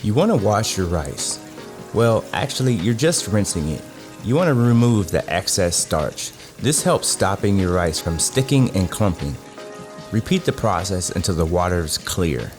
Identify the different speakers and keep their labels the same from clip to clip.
Speaker 1: You want to wash your rice. Well, actually, you're just rinsing it. You want to remove the excess starch. This helps stopping your rice from sticking and clumping. Repeat the process until the water is clear.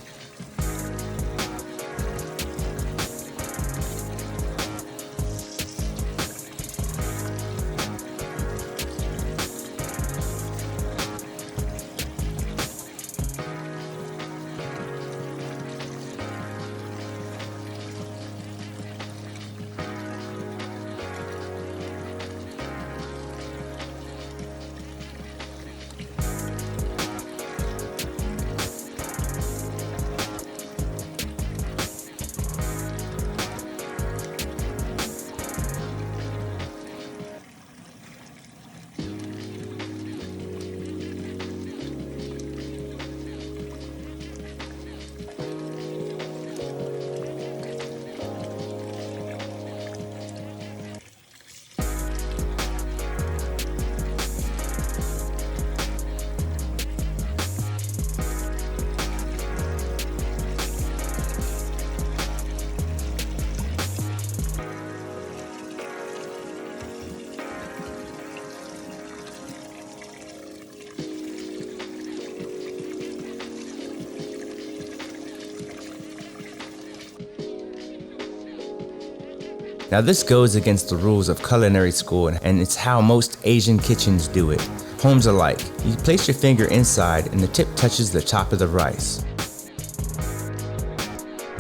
Speaker 1: Now this goes against the rules of culinary school, and it's how most Asian kitchens do it. Homes alike. You place your finger inside and the tip touches the top of the rice.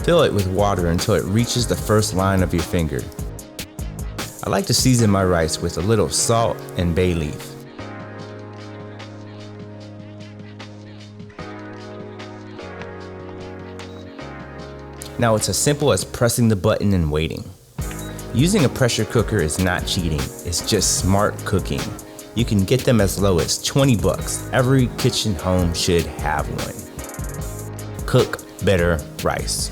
Speaker 1: Fill it with water until it reaches the first line of your finger. I like to season my rice with a little salt and bay leaf. Now it's as simple as pressing the button and waiting. Using a pressure cooker is not cheating, it's just smart cooking. You can get them as low as 20 bucks. Every kitchen home should have one. Cook better rice.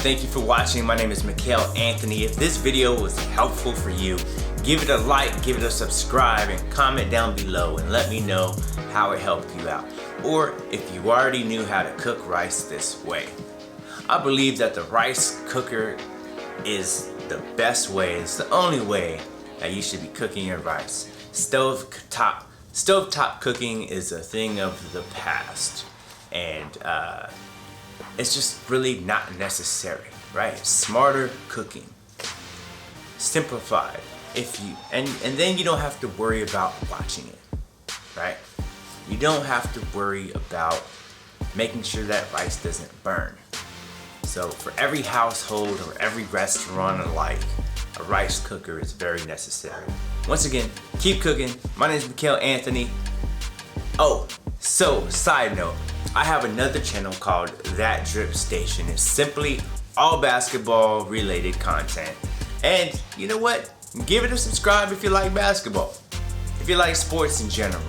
Speaker 1: Thank you for watching. My name is Mikel Anthony. If this video was helpful for you, give it a like, give it a subscribe, and comment down below and let me know how it helped you out. Or if you already knew how to cook rice this way. I believe that the rice cooker is the best way. It's the only way that you should be cooking your rice. Stovetop cooking is a thing of the past, and it's just really not necessary, right? Smarter cooking, simplified. And then you don't have to worry about watching it, right? You don't have to worry about making sure that rice doesn't burn. So for every household or every restaurant alike, a rice cooker is very necessary. Once again, keep cooking. My name is Mikel Anthony. Oh, so side note, I have another channel called That Drip Station. It's simply all basketball related content. And you know what? Give it a subscribe if you like basketball. If you like sports in general.